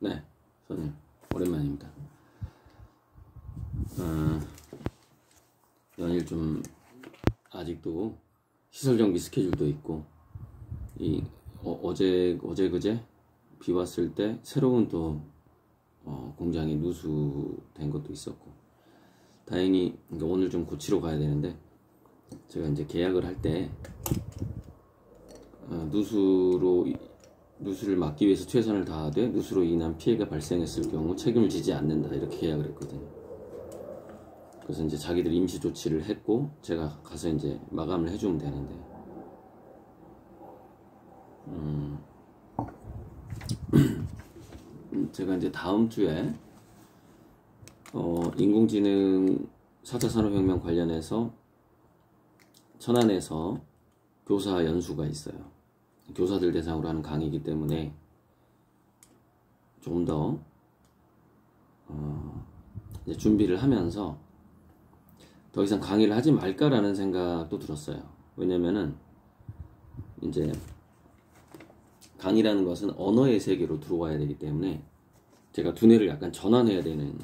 네, 손님 오랜만입니다. 연일 좀 아직도 시설 정비 스케줄도 있고 어제 그제 비 왔을 때 새로운 또 공장이 누수된 것도 있었고, 다행히 오늘 좀 고치러 가야 되는데, 제가 이제 계약을 할 때 누수를 막기 위해서 최선을 다하되 누수로 인한 피해가 발생했을 경우 책임을 지지 않는다, 이렇게 계약을 했거든요. 그래서 이제 자기들 임시 조치를 했고 제가 가서 이제 마감을 해주면 되는데, 제가 이제 다음 주에 인공지능 4차 산업혁명 관련해서 천안에서 교사 연수가 있어요. 교사들 대상으로 하는 강의이기 때문에 좀 더 이제 준비를 하면서 더 이상 강의를 하지 말까라는 생각도 들었어요. 왜냐면은 이제 강의라는 것은 언어의 세계로 들어와야 되기 때문에 제가 두뇌를 약간 전환해야 되는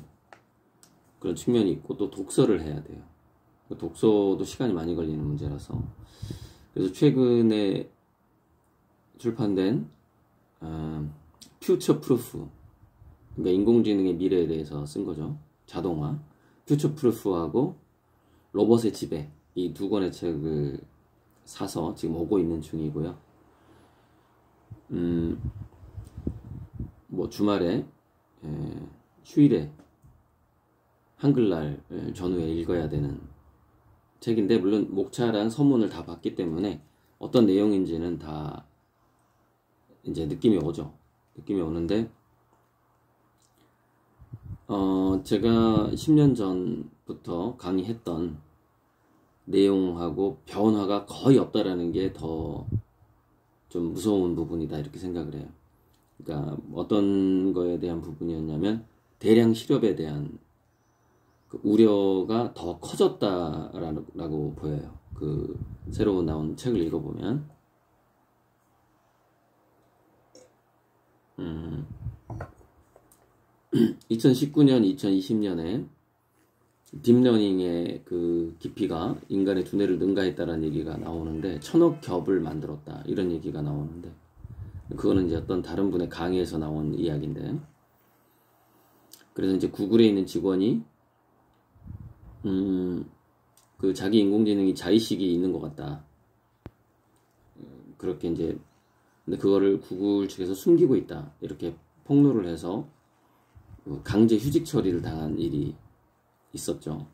그런 측면이 있고, 또 독서를 해야 돼요. 독서도 시간이 많이 걸리는 문제라서, 그래서 최근에 출판된 퓨처 프루프, 그러니까 인공지능의 미래에 대해서 쓴 거죠. 자동화, 퓨처 프루프하고 로봇의 지배, 이 두 권의 책을 사서 지금 오고 있는 중이고요. 뭐 주말에 휴일에 한글날 전후에 읽어야 되는 책인데, 물론 목차랑 서문을 다 봤기 때문에 어떤 내용인지는 다 이제 느낌이 오죠. 느낌이 오는데, 제가 10년 전부터 강의했던 내용하고 변화가 거의 없다라는 게 더 좀 무서운 부분이다, 이렇게 생각을 해요. 그러니까 어떤 거에 대한 부분이었냐면, 대량 실업에 대한 그 우려가 더 커졌다라고 보여요. 그 새로 나온 책을 읽어보면 2019년, 2020년에 딥러닝의 그 깊이가 인간의 두뇌를 능가했다라는 얘기가 나오는데, 1000억 겹을 만들었다, 이런 얘기가 나오는데, 그거는 이제 어떤 다른 분의 강의에서 나온 이야기인데, 그래서 이제 구글에 있는 직원이 그 자기 인공지능이 자의식이 있는 것 같다, 그렇게 이제, 근데 그거를 구글 측에서 숨기고 있다, 이렇게 폭로를 해서 강제 휴직 처리를 당한 일이 있었죠.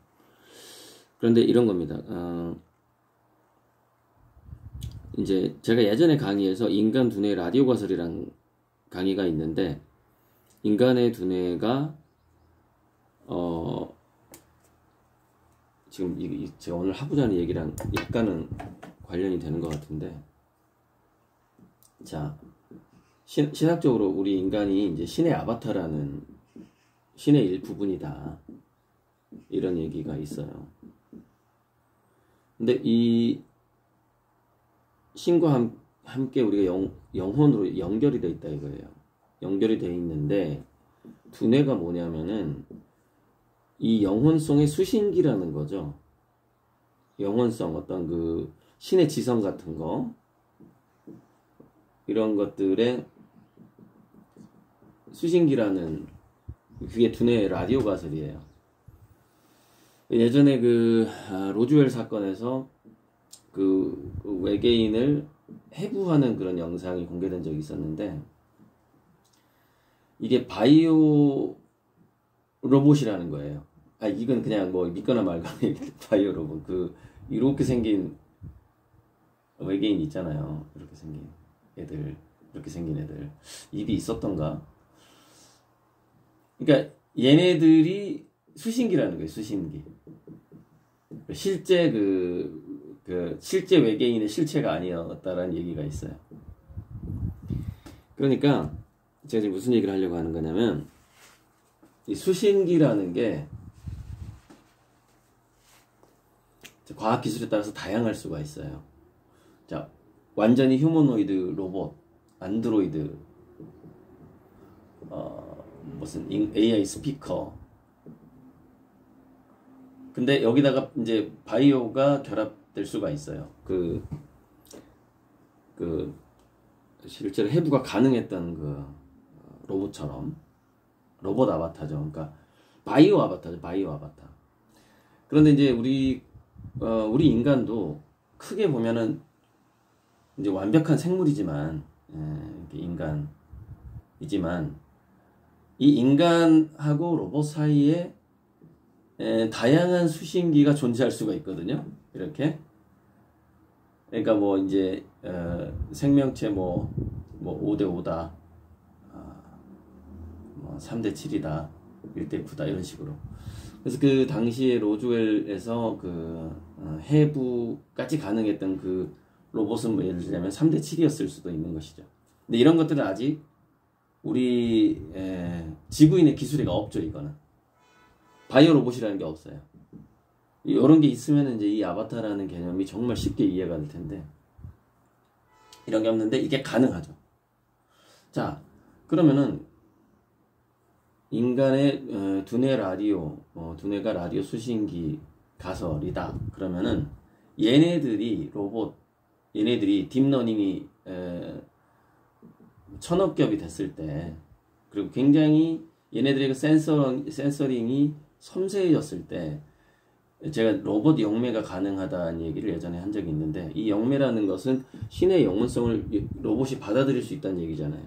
그런데 이런 겁니다. 이제 제가 예전에 강의에서 인간 두뇌 라디오 가설이란 강의가 있는데, 인간의 두뇌가 지금 제가 오늘 하고자 하는 얘기랑 약간은 관련이 되는 것 같은데, 자, 신학적으로 우리 인간이 이제 신의 아바타라는 신의 일부분이다, 이런 얘기가 있어요. 근데 이 신과 함께 우리가 영혼으로 연결이 돼 있다, 이거예요. 연결이 돼 있는데, 두뇌가 뭐냐면은 이 영혼성의 수신기라는 거죠. 영혼성, 어떤 그 신의 지성 같은 거, 이런 것들의 수신기라는, 그게 두뇌의 라디오 가설이에요. 예전에 그 로즈웰 사건에서 그 외계인을 해부하는 그런 영상이 공개된 적이 있었는데, 이게 바이오 로봇이라는 거예요. 이건 그냥 뭐 믿거나 말거나 바이오 로봇, 이렇게 생긴 외계인 있잖아요. 이렇게 생긴 애들, 이렇게 생긴 애들, 입이 있었던가. 그러니까 얘네들이 수신기라는 거예요. 수신기. 실제 실제 외계인의 실체가 아니었다라는 얘기가 있어요. 그러니까 제가 지금 무슨 얘기를 하려고 하는 거냐면, 이 수신기라는 게 과학 기술에 따라서 다양할 수가 있어요. 자, 완전히 휴머노이드 로봇, 안드로이드, 무슨 AI 스피커. 근데 여기다가 이제 바이오가 결합될 수가 있어요. 실제로 해부가 가능했던 그 로봇처럼. 로봇 아바타죠. 그러니까 바이오 아바타죠. 바이오 아바타. 그런데 이제 우리 인간도 크게 보면은 이제 완벽한 생물이지만, 인간이지만, 이 인간하고 로봇 사이에 다양한 수신기가 존재할 수가 있거든요. 이렇게. 그러니까 뭐 이제 생명체 뭐 5대 5다, 뭐 3대 7이다, 1대 9다 이런 식으로. 그래서 그 당시에 로즈웰에서 해부까지 가능했던 그 로봇은 뭐 예를 들자면 3대 7이었을 수도 있는 것이죠. 근데 이런 것들은 아직 우리 지구인의 기술이 없죠. 이거는 바이오 로봇이라는 게 없어요. 이런 게 있으면 이제 이 아바타라는 개념이 정말 쉽게 이해가 될 텐데 이런 게 없는데 이게 가능하죠. 자, 그러면은 인간의 두뇌가 라디오 수신기 가설이다. 그러면은 얘네들이 딥러닝이 1000억 겹이 됐을 때, 그리고 굉장히 얘네들의 센서링이 섬세해졌을 때, 제가 로봇 영매가 가능하다는 얘기를 예전에 한 적이 있는데, 이 영매라는 것은 신의 영혼성을 로봇이 받아들일 수 있다는 얘기잖아요.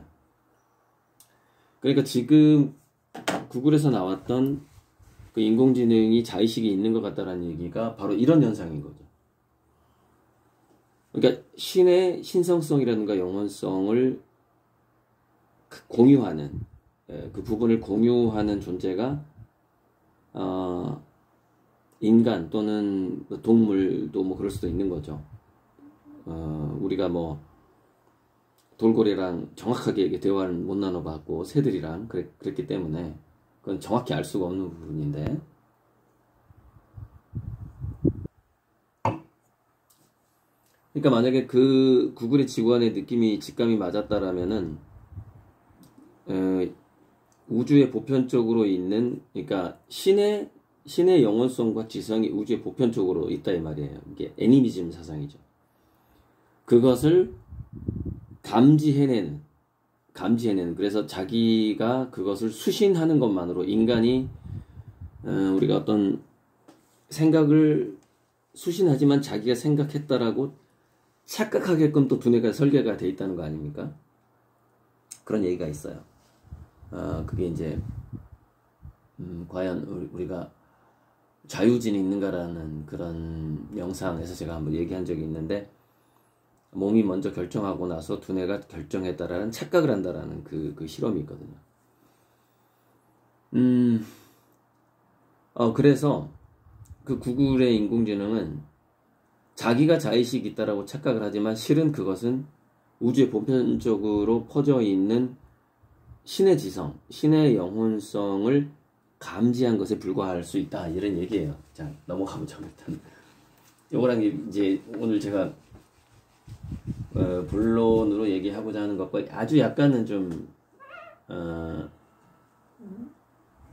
그러니까 지금 구글에서 나왔던 그 인공지능이 자의식이 있는 것 같다라는 얘기가 바로 이런 현상인 거죠. 그러니까 신의 신성성이라든가 영혼성을 공유하는, 그 부분을 공유하는 존재가 인간 또는 동물도 뭐 그럴 수도 있는 거죠. 우리가 뭐 돌고래랑 정확하게 이렇게 대화를 못 나눠봤고 새들이랑 그랬기 때문에 그건 정확히 알 수가 없는 부분인데, 그러니까 만약에 그 구글의 직원의 직감이 맞았다라면은 우주의 보편적으로 있는, 그러니까 신의 영혼성과 지성이 우주의 보편적으로 있다 이 말이에요. 이게 애니미즘 사상이죠. 그것을 감지해내는, 그래서 자기가 그것을 수신하는 것만으로 인간이 우리가 어떤 생각을 수신하지만 자기가 생각했다라고 착각하게끔 또 두뇌가 설계가 돼 있다는 거 아닙니까? 그런 얘기가 있어요. 그게 이제 과연 우리가 자유진이 있는가라는 그런 영상에서 제가 한번 얘기한 적이 있는데, 몸이 먼저 결정하고 나서 두뇌가 결정했다라는 착각을 한다라는 그 실험이 있거든요. 그래서 그 구글의 인공지능은 자기가 자의식이 있다라고 착각을 하지만 실은 그것은 우주의 보편적으로 퍼져 있는 신의 지성, 신의 영혼성을 감지한 것에 불과할 수 있다, 이런 얘기예요. 자, 넘어가보죠. 일단 요거랑 이제 오늘 제가 본론으로 얘기하고자 하는 것과 아주 약간은 좀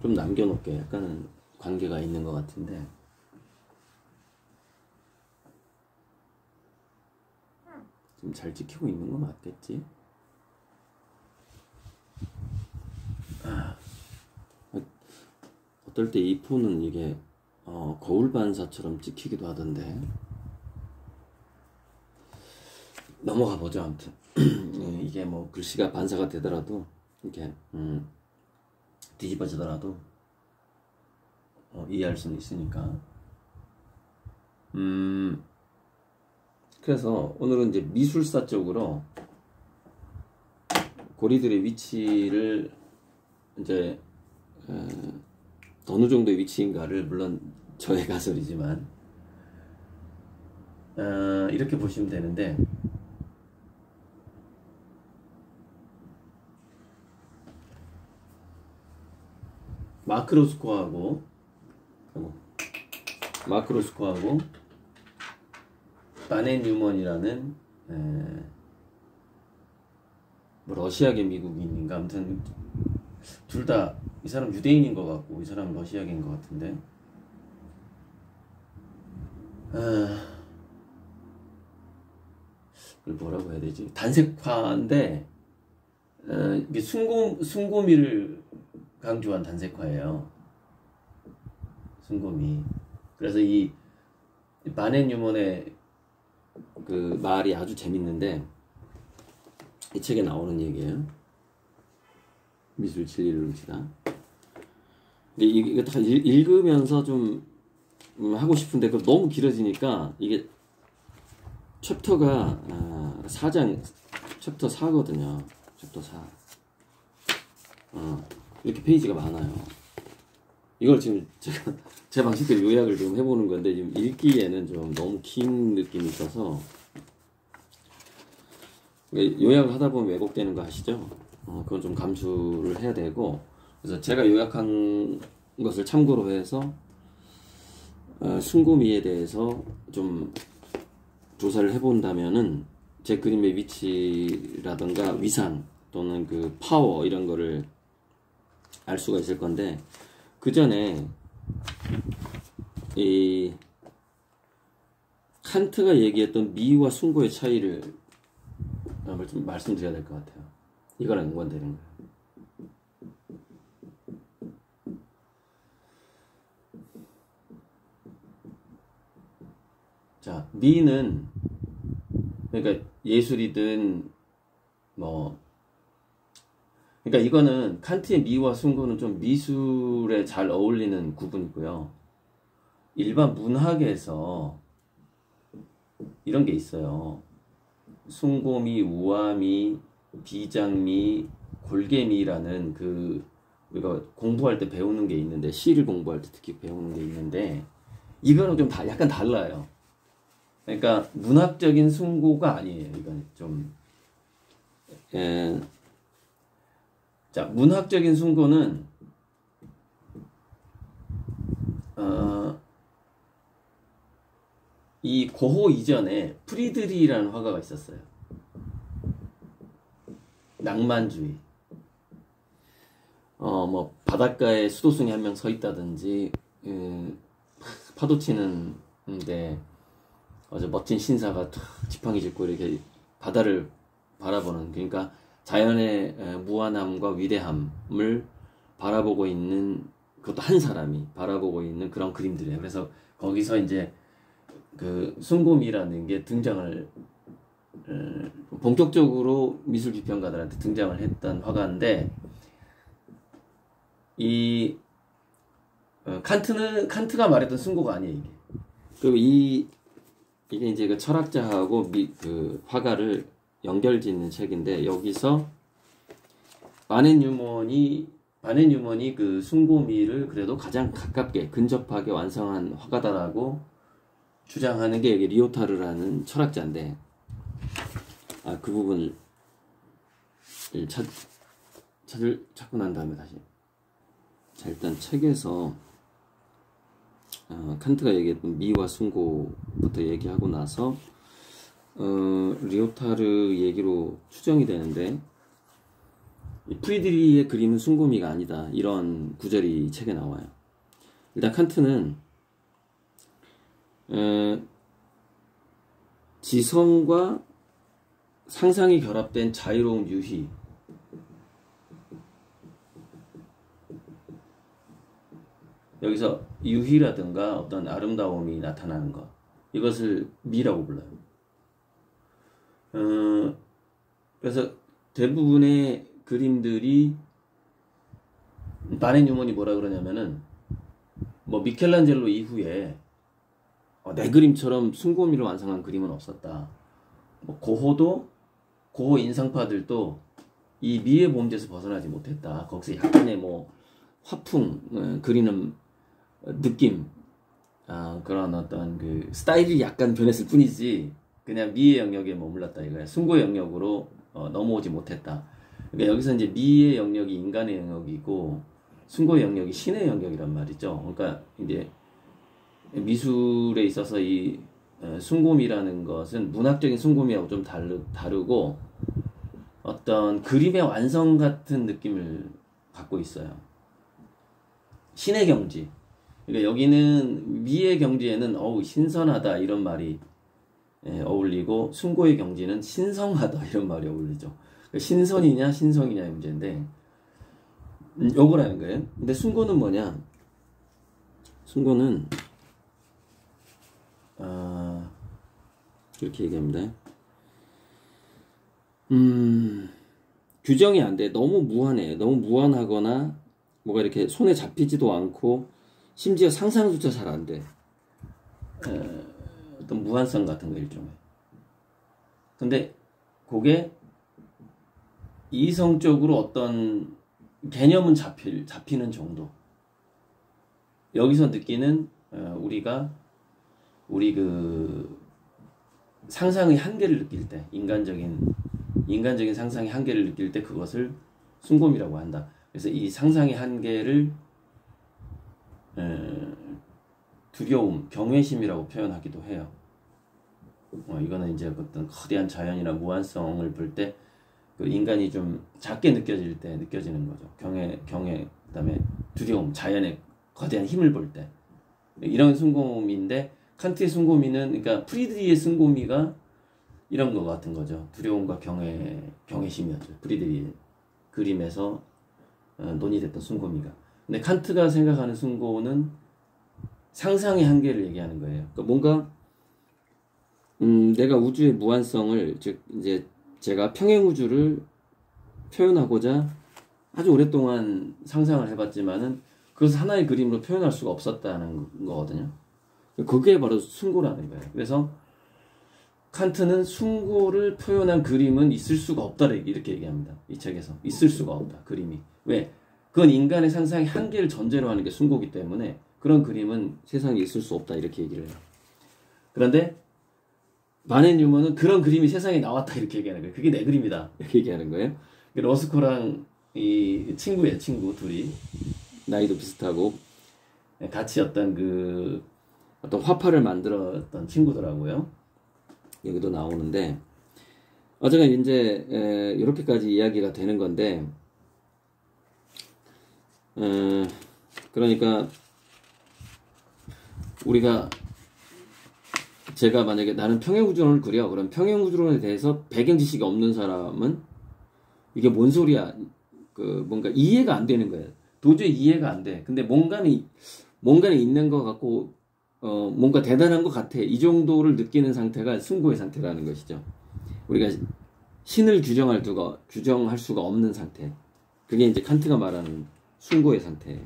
남겨놓게 약간은 관계가 있는 것 같은데, 좀 잘 지키고 있는 거 맞겠지? 어떨 때 이 폰은 이게 거울 반사처럼 찍히기도 하던데. 넘어가 보죠. 아무튼 이게 뭐 글씨가 반사가 되더라도 이렇게 뒤집어지더라도 이해할 수는 있으니까. 그래서 오늘은 이제 미술사 쪽으로 고리들의 위치를 이제 어느 정도의 위치인가를, 물론 저의 가설이지만 이렇게 보시면 되는데, 마크 로스코하고 바네 뉴먼이라는 뭐 러시아계 미국인인가, 아무튼 둘 다 이 사람 유대인인 것 같고 이 사람 러시아계인 것 같은데. 이걸 뭐라고 해야 되지? 단색화인데 이게 순고미를 강조한 단색화예요. 순고미. 그래서 이 바넨 유먼의 그 말이 아주 재밌는데 이 책에 나오는 얘기예요. 미술 진리를 훔치다. 근데 이거 다 읽으면서 좀 하고 싶은데 그 너무 길어지니까 이게 챕터가 4장 챕터 4거든요. 챕터 4. 이렇게 페이지가 많아요. 이걸 지금 제가 제 방식대로 요약을 좀 해보는 건데 지금 읽기에는 좀 너무 긴 느낌이 있어서 요약을 하다 보면 왜곡되는 거 아시죠? 그건 좀 감수를 해야 되고, 그래서 제가 요약한 것을 참고로 해서 순고미에 대해서 좀 조사를 해본다면은 제 그림의 위치라든가 위상 또는 그 파워 이런 거를 알 수가 있을 건데, 그 전에 이 칸트가 얘기했던 미와 순고의 차이를 좀 말씀드려야 될 것 같아요. 이거랑 연관되는 거예요. 자, 미는 그러니까 예술이든 뭐 그러니까 이거는 칸트의 미와 순고는 좀 미술에 잘 어울리는 구분이고요. 일반 문학에서 이런 게 있어요. 순고미, 우아미, 비장미, 골개미라는 그 우리가 공부할 때 배우는 게 있는데, 시를 공부할 때 특히 배우는 게 있는데, 이거는 좀 약간 달라요. 그러니까 문학적인 순고가 아니에요. 이건 좀 자, 문학적인 순고는 이 고호 이전에 프리드리히라는 화가가 있었어요. 낭만주의. 뭐 바닷가에 수도승이 한 명 서 있다든지 파도 치는데 아주 멋진 신사가 지팡이 짚고 이렇게 바다를 바라보는, 그러니까 자연의 무한함과 위대함을 바라보고 있는, 그것도 한 사람이 바라보고 있는 그런 그림들이에요. 그래서 거기서 이제 그 순고미라는 게 등장을 본격적으로 미술 비평가들한테 등장을 했던 화가인데, 이 칸트가 말했던 순고가 아니에요, 이게. 그리고 이게 이제 그 철학자하고 그 화가를 연결짓는 책인데, 여기서 바넨 유먼이 그 순고미를 그래도 가장 가깝게 근접하게 완성한 화가다라고 주장하는 게 여기 리오타르라는 철학자인데, 그 부분을 찾고 난 다음에 다시. 자, 일단 책에서 칸트가 얘기했던 미와 순고부터 얘기하고 나서 리오타르 얘기로 추정이 되는데, 이 프리드리히의 그림은 순고미가 아니다, 이런 구절이 책에 나와요. 일단 칸트는 지성과 상상이 결합된 자유로운 유희, 여기서 유희라든가 어떤 아름다움이 나타나는 것, 이것을 미라고 불러요. 그래서 대부분의 그림들이, 바넨 유먼이 뭐라 그러냐면은, 뭐 미켈란젤로 이후에 내 그림처럼 순고미를 완성한 그림은 없었다. 뭐 고호 인상파들도 이 미의 범죄에서 벗어나지 못했다. 거기서 약간의 뭐 화풍 그리는 느낌, 그런 어떤 그 스타일이 약간 변했을 뿐이지 그냥 미의 영역에 머물렀다 이거야. 순고의 영역으로 넘어오지 못했다. 그러니까 여기서 이제 미의 영역이 인간의 영역이고 순고의 영역이 신의 영역이란 말이죠. 그러니까 이제 미술에 있어서 이 순고미라는 것은 문학적인 순고미하고 좀 다르고 어떤 그림의 완성 같은 느낌을 갖고 있어요. 신의 경지. 그러니까 여기는 미의 경지에는 어우 신선하다 이런 말이 어울리고 숭고의 경지는 신성하다 이런 말이 어울리죠. 그러니까 신선이냐 신성이냐의 문제인데 요거라는 거예요. 근데 숭고는 뭐냐? 숭고는 이렇게 얘기합니다. 규정이 안 돼. 너무 무한해. 너무 무한하거나 뭐가 이렇게 손에 잡히지도 않고 심지어 상상조차 잘 안 돼. 어떤 무한성 같은 거 일종의. 근데 그게 이성적으로 어떤 개념은 잡히는 정도. 여기서 느끼는 우리 그 상상의 한계를 느낄 때, 인간적인 상상의 한계를 느낄 때 그것을 숭고미라고 한다. 그래서 이 상상의 한계를 두려움, 경외심이라고 표현하기도 해요. 이거는 이제 어떤 거대한 자연이나 무한성을 볼 때 그 인간이 좀 작게 느껴질 때 느껴지는 거죠. 경외, 그다음에 두려움, 자연의 거대한 힘을 볼 때 이런 숭고미인데 칸트의 숭고미는 그러니까 프리드리히의 숭고미가 이런 거 같은 거죠. 두려움과 경외심이었죠. 프리드리히 그림에서 논의됐던 숭고미가. 근데 칸트가 생각하는 숭고는 상상의 한계를 얘기하는 거예요. 그러니까 뭔가 내가 우주의 무한성을 즉 이제 제가 평행우주를 표현하고자 아주 오랫동안 상상을 해봤지만은 그것을 하나의 그림으로 표현할 수가 없었다는 거거든요. 그게 바로 숭고라는 거예요. 그래서 칸트는 숭고를 표현한 그림은 있을 수가 없다 이렇게 얘기합니다. 이 책에서 있을 수가 없다 그림이. 왜? 그건 인간의 상상의 한계를 전제로 하는 게 숭고기 때문에 그런 그림은 세상에 있을 수 없다 이렇게 얘기를 해요. 그런데 바네 뉴먼은 그런 그림이 세상에 나왔다 이렇게 얘기하는 거예요. 그게 내 그림이다 이렇게 얘기하는 거예요. 러스코랑 이 친구예요. 친구 둘이 나이도 비슷하고 같이 어떤 화파를 만들었던 친구더라고요. 여기도 나오는데 어쨌든 이제 이렇게까지 이야기가 되는 건데 그러니까 제가 만약에 나는 평행우주론을 그려. 그럼 평행우주론에 대해서 배경 지식이 없는 사람은 이게 뭔 소리야? 뭔가 이해가 안 되는 거예요. 도저히 이해가 안 돼. 근데 뭔가는 있는 것 같고, 뭔가 대단한 것 같아. 이 정도를 느끼는 상태가 숭고의 상태라는 것이죠. 우리가 신을 규정할 수가 없는 상태. 그게 이제 칸트가 말하는 숭고의 상태예요.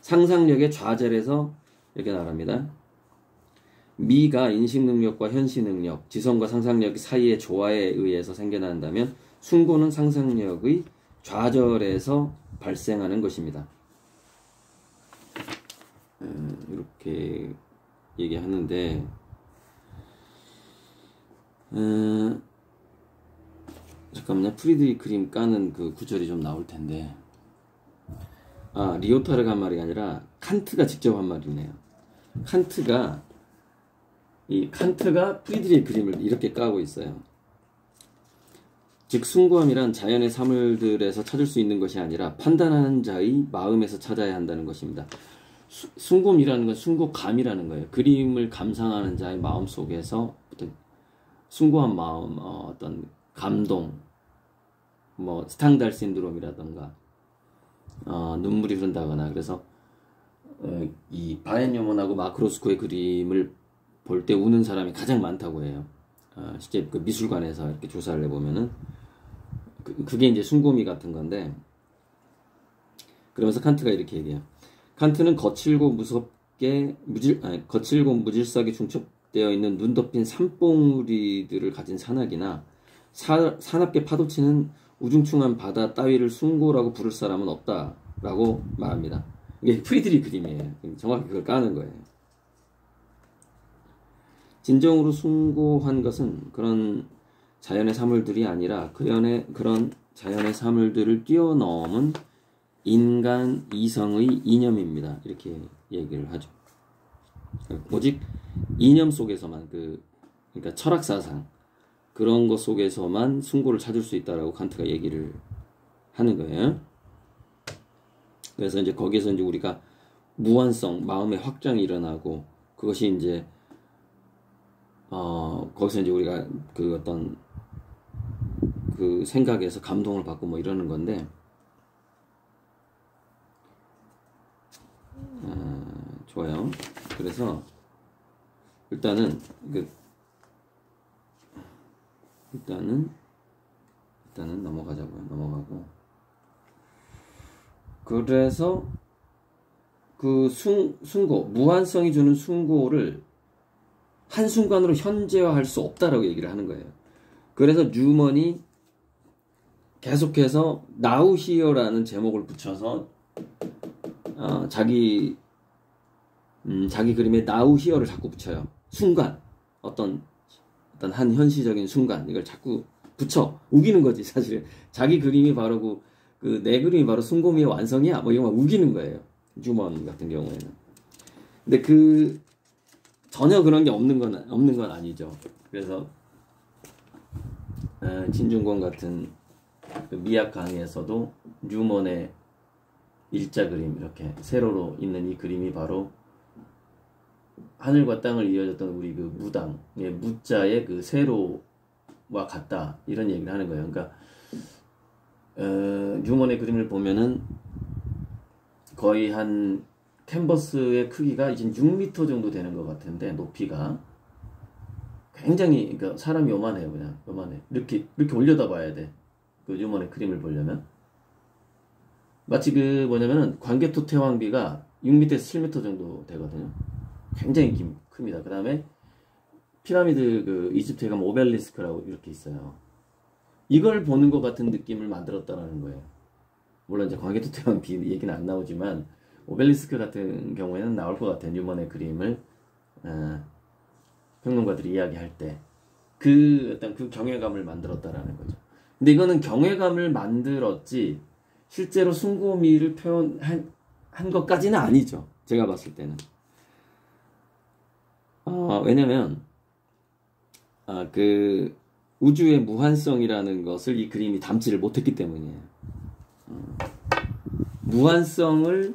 상상력의 좌절에서 이렇게 말합니다. 미가 인식능력과 현시능력, 지성과 상상력 사이의 조화에 의해서 생겨난다면 숭고는 상상력의 좌절에서 발생하는 것입니다. 이렇게 얘기하는데 잠깐만요. 프리드리 그림 까는 그 구절이 좀 나올 텐데 리오타르가 한 말이 아니라 칸트가 직접 한 말이네요. 칸트가 프리드리의 그림을 이렇게 까고 있어요. 즉 숭고함이란 자연의 사물들에서 찾을 수 있는 것이 아니라 판단하는 자의 마음에서 찾아야 한다는 것입니다. 숭고함이라는 건 숭고감이라는 거예요. 그림을 감상하는 자의 마음 속에서 어떤 숭고한 마음, 어떤 감동, 스탕달 신드롬이라던가 눈물이 흐른다거나. 그래서 이 바네 뉴먼하고 마크 로스코의 그림을 볼 때 우는 사람이 가장 많다고 해요. 실제 그 미술관에서 이렇게 조사를 해보면은 그게 이제 숭고미 같은 건데, 그러면서 칸트가 이렇게 얘기해요. 칸트는 거칠고 무질서하게 중첩되어 있는 눈 덮인 산봉우리들을 가진 산악이나 사납게 파도치는 우중충한 바다 따위를 숭고라고 부를 사람은 없다라고 말합니다. 이게 프리드리 그림이에요. 정확히 그걸 까는 거예요. 진정으로 숭고한 것은 그런 자연의 사물들이 아니라 그런 자연의 사물들을 뛰어넘은 인간 이성의 이념입니다. 이렇게 얘기를 하죠. 오직 이념 속에서만 그러니까 철학사상 그런 것 속에서만 숭고를 찾을 수 있다라고 칸트가 얘기를 하는 거예요. 그래서 이제 거기에서 이제 우리가 무한성, 마음의 확장이 일어나고 그것이 이제 거기서 이제 우리가 그 어떤 그 생각에서 감동을 받고 뭐 이러는 건데, 좋아요. 그래서 일단은 넘어가자고요. 넘어가고. 그래서 그 숭고, 무한성이 주는 숭고를 한순간으로 현재화할 수 없다라고 얘기를 하는 거예요. 그래서 뉴먼이 계속해서 Now Here라는 제목을 붙여서 자기 그림에 Now Here를 자꾸 붙여요. 순간, 어떤 한 현시적인 순간, 이걸 자꾸 붙여 우기는 거지. 사실은 자기 그림이 바로 내 그림이 바로 숭고미의 완성이야, 뭐 이런 거 우기는 거예요. 뉴먼 같은 경우에는. 근데 전혀 그런 게 없는 건 아니죠. 그래서 진중권 같은 그 미학 강의에서도 뉴먼의 일자 그림, 이렇게 세로로 있는 이 그림이 바로 하늘과 땅을 이어졌던 우리 그 무당의 무자의 그 세로와 같다, 이런 얘기를 하는 거예요. 그러니까 뉴먼의 그림을 보면은 거의 한 캔버스의 크기가 이제 6m 정도 되는 것 같은데, 높이가 굉장히, 그러니까 사람이 요만해요. 그냥 요만해. 이렇게 올려다 봐야 돼. 그 뉴먼의 그림을 보려면 마치 뭐냐면은 광개토 태왕비가 6m에서 7m 정도 되거든요. 굉장히 큽니다. 그 다음에 피라미드 이집트에 가면 오벨리스크라고 이렇게 있어요. 이걸 보는 것 같은 느낌을 만들었다라는 거예요. 물론 이제 광개토 태왕비 얘기는 안 나오지만 오벨리스크 같은 경우에는 나올 것 같아요. 뉴먼의 그림을 평론가들이 이야기할 때 어떤 그 경외감을 만들었다라는 거죠. 근데 이거는 경외감을 만들었지 실제로 숭고미를 표현한 것까지는 아니죠. 제가 봤을 때는. 왜냐면 그 우주의 무한성이라는 것을 이 그림이 담지를 못했기 때문이에요. 무한성을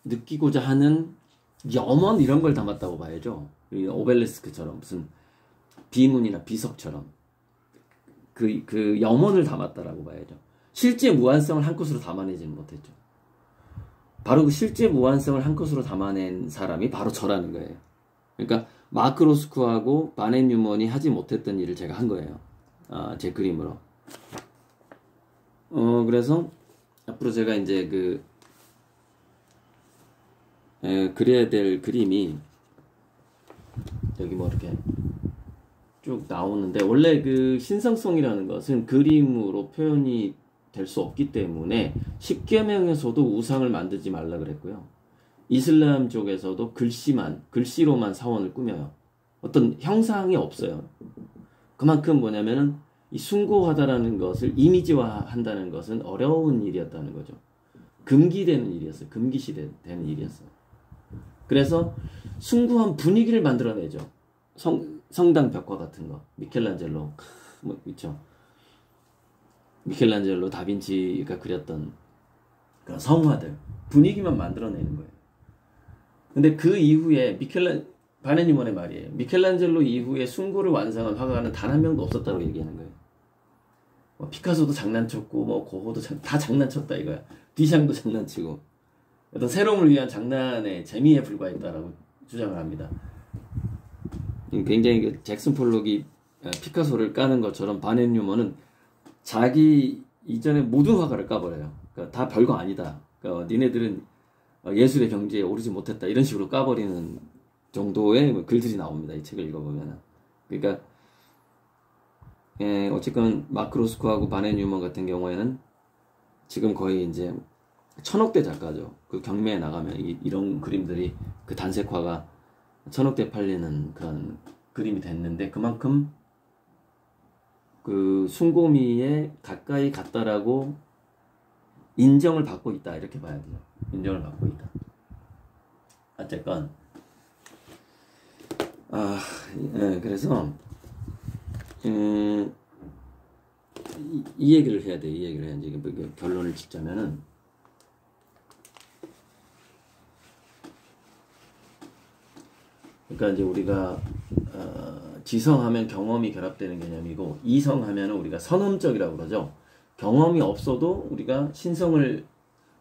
느끼고자 하는 염원, 이런 걸 담았다고 봐야죠. 오벨리스크처럼, 무슨 비문이나 비석처럼 그 염원을 담았다라고 봐야죠. 실제 무한성을 한 컷으로 담아내지는 못했죠. 바로 그 실제 무한성을 한 컷으로 담아낸 사람이 바로 저라는 거예요. 그러니까 마크 로스코하고 바넷 뉴먼이 하지 못했던 일을 제가 한 거예요. 제 그림으로. 그래서 앞으로 제가 이제 그려야 될 그림이 여기 뭐 이렇게 쭉 나오는데, 원래 그 신성성이라는 것은 그림으로 표현이 될 수 없기 때문에 10계명에서도 우상을 만들지 말라 그랬고요. 이슬람 쪽에서도 글씨로만 사원을 꾸며요. 어떤 형상이 없어요. 그만큼 뭐냐면은 이 숭고하다라는 것을 이미지화한다는 것은 어려운 일이었다는 거죠. 금기되는 일이었어요. 금기시되는 일이었어요. 그래서 숭고한 분위기를 만들어내죠. 성당 벽화 같은 거, 미켈란젤로 뭐 있죠. 미켈란젤로, 다빈치가 그렸던 그런 성화들, 분위기만 만들어내는 거예요. 근데 그 이후에 바넷 뉴먼의 말이에요. 미켈란젤로 이후에 숭고를 완성한 화가는 단 한 명도 없었다고 얘기하는 거예요. 피카소도 장난쳤고, 고호도 다 장난쳤다 이거야. 디샹도 장난치고, 어떤 새로움을 위한 장난의 재미에 불과했다라고 주장을 합니다. 굉장히 잭슨 폴록이 피카소를 까는 것처럼 바넷 뉴먼은 자기 이전에 모든 화가를 까버려요. 그러니까 다 별거 아니다. 그러니까 니네들은 예술의 경지에 오르지 못했다, 이런 식으로 까버리는 정도의 글들이 나옵니다. 이 책을 읽어보면. 그러니까 어쨌건 마크 로스코하고 바넷 뉴먼 같은 경우에는 지금 거의 이제 1000억대 작가죠. 그 경매에 나가면 이런 그림들이, 그 단색화가 1000억대 팔리는 그런 그림이 됐는데, 그만큼 그 숭고미에 가까이 갔다라고 인정을 받고 있다, 이렇게 봐야 돼요. 인정을 받고 있다. 어쨌건 그래서 이 얘기를 해야 돼. 이 얘기를 해야지. 결론을 짓자면은, 그러니까 이제 우리가 지성하면 경험이 결합되는 개념이고, 이성하면은 우리가 선험적이라고 그러죠. 경험이 없어도 우리가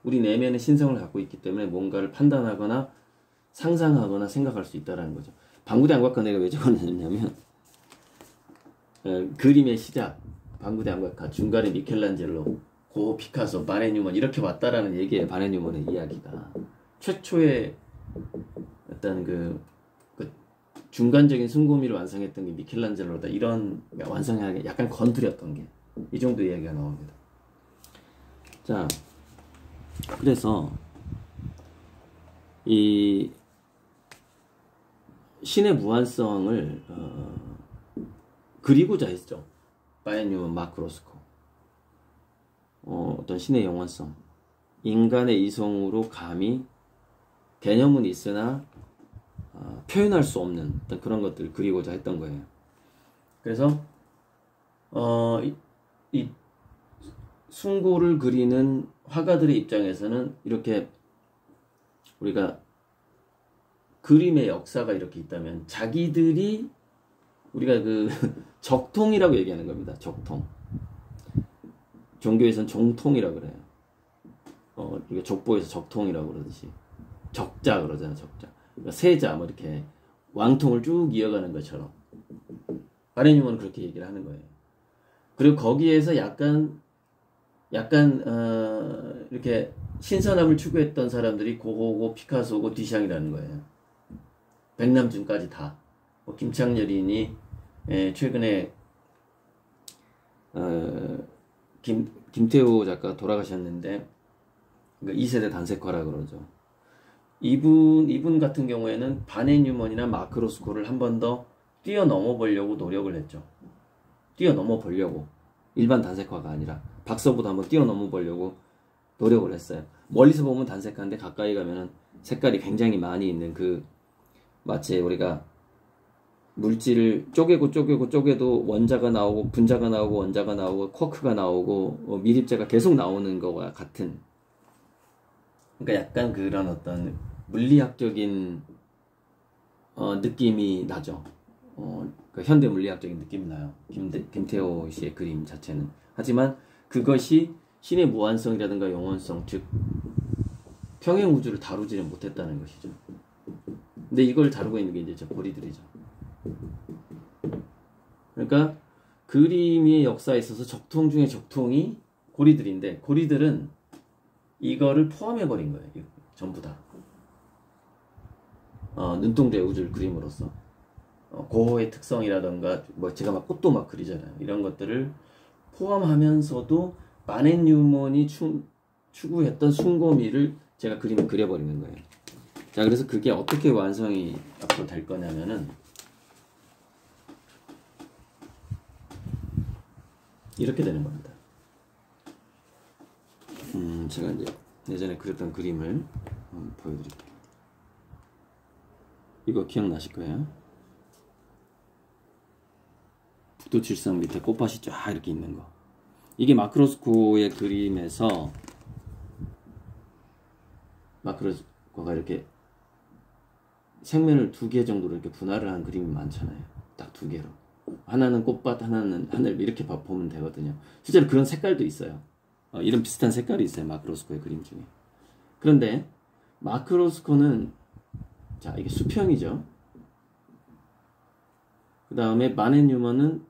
우리 내면의 신성을 갖고 있기 때문에 뭔가를 판단하거나 상상하거나 생각할 수 있다라는 거죠. 방구대 안각화 내가 왜 적어놨냐면, 그림의 시작, 방구대 안각화, 중간에 미켈란젤로, 고 피카소, 바네 뉴먼 이렇게 왔다라는 얘기예요. 바네 뉴먼의 이야기가 최초의 어떤 그 중간적인 순고미를 완성했던 게 미켈란젤로다, 이런 완성하게 약간 건드렸던 게 이 정도 이야기가 나옵니다. 자, 그래서 이 신의 무한성을 그리고자 했죠. 바네 뉴먼, 마크 로스코. 어떤 신의 영원성, 인간의 이성으로 감히 개념은 있으나 표현할 수 없는 어떤 그런 것들을 그리고자 했던 거예요. 그래서 이 숭고를 그리는 화가들의 입장에서는 이렇게 우리가 그림의 역사가 이렇게 있다면 자기들이 우리가 그 적통이라고 얘기하는 겁니다. 적통. 종교에서는 종통이라고 그래요. 우리가 족보에서 적통이라고 그러듯이 적자 그러잖아요. 적자. 그러니까 세자 뭐 이렇게 왕통을 쭉 이어가는 것처럼 바네 뉴먼은 그렇게 얘기를 하는 거예요. 그리고 거기에서 약간 이렇게 신선함을 추구했던 사람들이 고고고, 피카소고, 디샹이라는 거예요. 백남준까지 다. 뭐 김창렬이니 최근에 김태호 작가 돌아가셨는데, 그러니까 2세대 단색화라 그러죠. 이분 같은 경우에는 바네 뉴먼이나 마크 로스코를 한 번 더 뛰어넘어 보려고 노력을 했죠. 뛰어넘어 보려고. 일반 단색화가 아니라 박서보다 한번 뛰어넘어 보려고 노력을 했어요. 멀리서 보면 단색화인데 가까이 가면은 색깔이 굉장히 많이 있는 마치 우리가 물질을 쪼개도 원자가 나오고 분자가 나오고 원자가 나오고 쿼크가 나오고 미립자가 계속 나오는 거와 같은, 그러니까 약간 그런 어떤 물리학적인 느낌이 나죠. 그러니까 현대 물리학적인 느낌이 나요. 김태호 씨의 그림 자체는. 하지만 그것이 신의 무한성이라든가 영원성, 즉 평행 우주를 다루지는 못했다는 것이죠. 근데 이걸 다루고 있는 게 이제 저 고리들이죠. 그러니까 그림의 역사에 있어서 적통 중에 적통이 고리들인데, 고리들은 이거를 포함해버린 거예요. 전부 다. 눈동자의 우주를 그림으로써 고호의 특성이라던가 뭐 제가 막 꽃도 막 그리잖아요. 이런 것들을 포함하면서도 바네 뉴먼이 추구했던 숭고미를 제가 그림을 그려버리는 거예요. 자, 그래서 그게 어떻게 완성이 앞으로 될 거냐면은 이렇게 되는 겁니다. 제가 이제 예전에 그렸던 그림을 보여드릴게요. 이거 기억나실 거예요. 북두칠성 밑에 꽃밭이 쫙 이렇게 있는 거. 이게 마크 로스코의 그림에서 마크 로스코가 이렇게 색면을 2개 정도로 이렇게 분할을 한 그림이 많잖아요. 딱 2개로. 하나는 꽃밭, 하나는 하늘, 이렇게 보면 되거든요. 실제로 그런 색깔도 있어요. 이런 비슷한 색깔이 있어요. 마크 로스코의 그림 중에. 그런데 마크 로스코는, 자, 이게 수평이죠. 그 다음에 바네 뉴먼은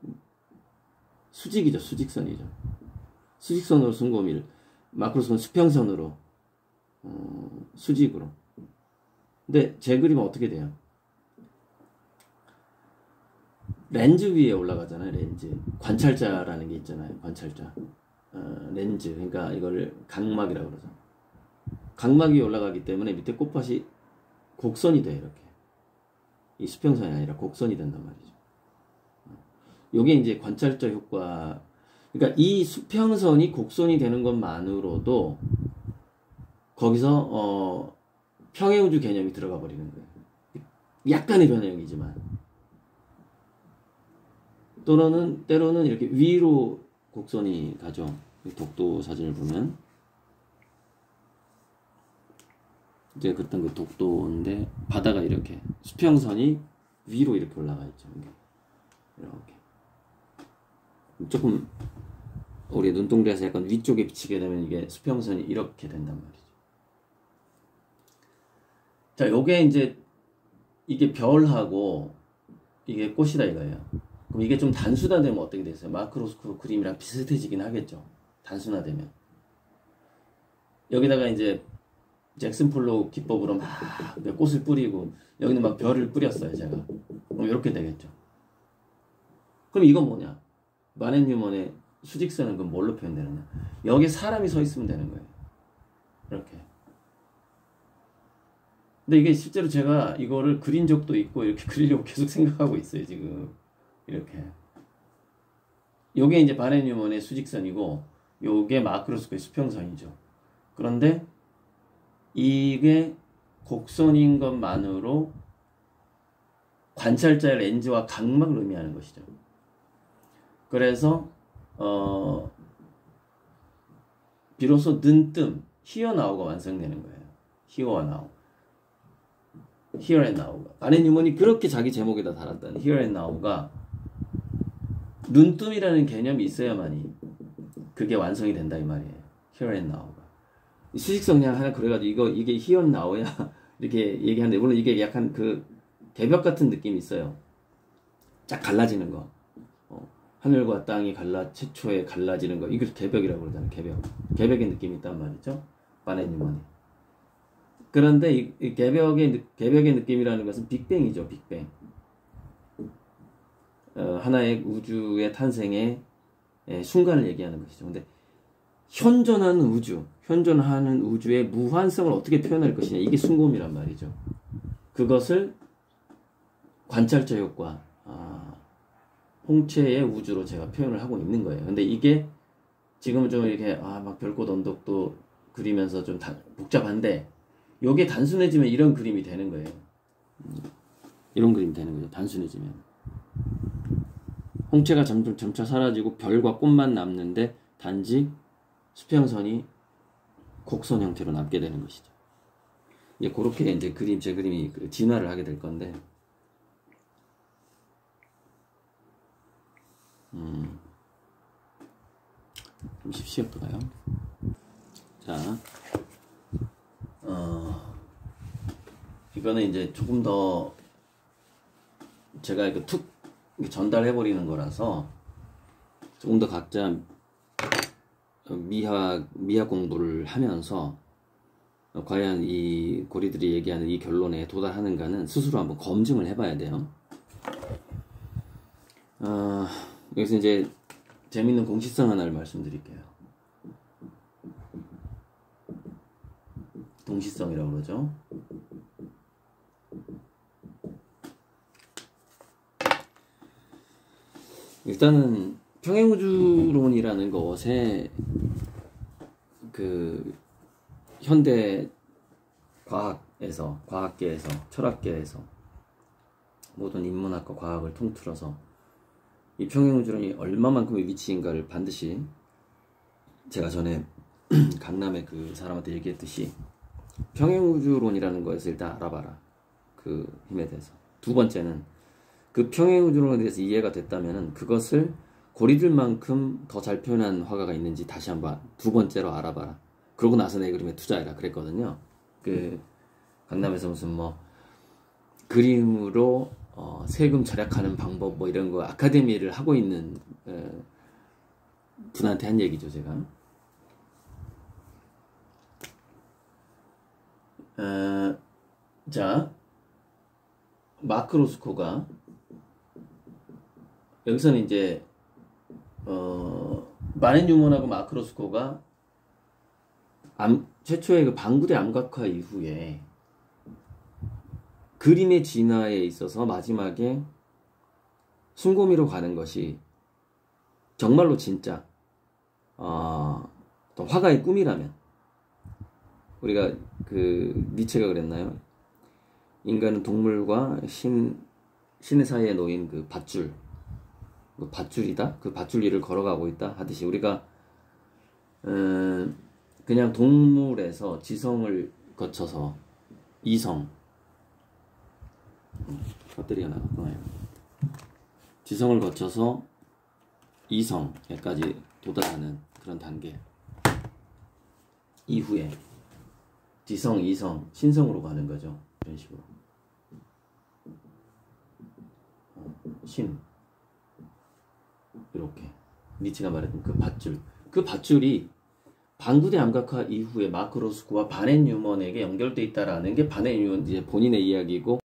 수직이죠. 수직선이죠. 수직선으로 숭고미를, 마크 로스코는 수평선으로, 수직으로. 근데 제 그림은 어떻게 돼요? 렌즈 위에 올라가잖아요. 렌즈. 관찰자라는 게 있잖아요. 관찰자. 렌즈. 그러니까 이걸 각막이라고 그러죠. 각막 위에 올라가기 때문에 밑에 꽃밭이 곡선이 돼요. 이렇게. 이 수평선이 아니라 곡선이 된단 말이죠. 요게 이제 관찰자 효과. 그러니까 이 수평선이 곡선이 되는 것만으로도 거기서 평행우주 개념이 들어가 버리는 거예요. 약간의 변형이지만. 때로는 이렇게 위로 곡선이 가죠. 독도 사진을 보면 이제 그랬던 그 독도인데 바다가 이렇게 수평선이 위로 이렇게 올라가 있죠. 이렇게 조금 우리 눈동자에서 약간 위쪽에 비치게 되면 이게 수평선이 이렇게 된단 말이죠. 자, 요게 이제 이게 별하고 이게 꽃이다 이거예요. 그럼 이게 좀 단순화되면 어떻게 되겠어요? 마크로스코프 그림이랑 비슷해지긴 하겠죠. 단순화되면. 여기다가 이제 잭슨 폴로우 기법으로 막 꽃을 뿌리고 여기는 막 별을 뿌렸어요, 제가. 그럼 이렇게 되겠죠. 그럼 이건 뭐냐? 바렌 뉴먼의 수직선은 그럼 뭘로 표현되느냐? 여기에 사람이 서 있으면 되는 거예요. 이렇게. 근데 이게 실제로 제가 이거를 그린 적도 있고 이렇게 그리려고 계속 생각하고 있어요, 지금. 이렇게. 요게 이제 바렌 뉴먼의 수직선이고 요게 마크로스코의 수평선이죠. 그런데 이게 곡선인 것만으로 관찰자의 렌즈와 각막을 의미하는 것이죠. 그래서 비로소 눈뜸, 히어 나우가 완성되는 거예요. 히어와 나우. Here and Now가. 바렌 뉴먼이 그렇게 자기 제목에다 달았다는 Here and Now가 눈뜸이라는 개념이 있어야만이 그게 완성이 된다 이 말이에요. Here and Now가. 수직성 그냥 하나 그래가지고 이게 Here and Now야 이렇게 얘기하는데 물론 이게 약간 그 개벽 같은 느낌이 있어요. 쫙 갈라지는 거. 하늘과 땅이 최초에 갈라지는 거. 이걸 개벽이라고 그러잖아요. 개벽의 느낌이 있단 말이죠. 바렌 뉴먼이. 그런데 이 개벽의 느낌이라는 것은 빅뱅이죠. 빅뱅. 하나의 우주의 탄생의 순간을 얘기하는 것이죠. 근데 현존하는 우주의 무한성을 어떻게 표현할 것이냐. 이게 순곰이란 말이죠. 그것을 관찰자 효과, 홍채의 우주로 제가 표현을 하고 있는 거예요. 근데 이게 지금은 좀 이렇게 막 별꽃 언덕도 그리면서 좀 복잡한데 요게 단순해지면 이런 그림이 되는 거예요. 이런 그림이 되는 거죠. 단순해지면. 홍채가 점차 사라지고 별과 꽃만 남는데 단지 수평선이 곡선 형태로 남게 되는 것이죠. 이제 그렇게 이제 제 그림이 진화를 하게 될 건데, 좀 쉽시었던가요? 자, 이거는 이제 조금 더 제가 이거 툭 전달해버리는 거라서 조금 더 각자 미학 공부를 하면서 과연 이 고리들이 얘기하는 이 결론에 도달하는가는 스스로 한번 검증을 해봐야 돼요. 여기서 이제 재밌는 공식성 하나를 말씀드릴게요. 동시성이라고 그러죠. 일단은 평행우주론이라는 것에 그 현대 과학계에서 철학계에서 모든 인문학과 과학을 통틀어서 이 평행우주론이 얼마만큼의 위치인가를 반드시 제가 전에 강남의 그 사람한테 얘기했듯이 평행우주론이라는 것에서 일단 알아봐라. 그 힘에 대해서. 두 번째는 그 평행우주론에 대해서 이해가 됐다면은 그것을 고리들만큼 더 잘 표현한 화가가 있는지 다시 한번 두 번째로 알아봐라. 그러고 나서 내 그림에 투자해라 그랬거든요. 그 강남에서 무슨 뭐 그림으로 세금 절약하는 방법 뭐 이런 거 아카데미를 하고 있는 분한테 한 얘기죠, 제가. 자, 마크 로스코가 여기서는 이제 바렌 뉴먼하고 마크 로스코가 최초의 그 방구대 암각화 이후에 그림의 진화에 있어서 마지막에 순고미로 가는 것이 정말로 진짜 어떤 화가의 꿈이라면, 우리가 그 니체가 그랬나요? 인간은 동물과 신의 사이에 놓인 그 밧줄, 그 밧줄이다? 그 밧줄 위를 걸어가고 있다 하듯이 우리가 그냥 동물에서 지성을 거쳐서 이성, 배터리가 나갔구나요. 지성을 거쳐서 이성에까지 도달하는 그런 단계 이후에 지성, 이성, 신성으로 가는 거죠. 이런 식으로 신 이렇게 니치가 말했던 그 밧줄이 방구대 암각화 이후에 마크 로스코와 바넷 뉴먼에게 연결돼 있다라는 게 바넷 뉴먼 이제 본인의 이야기고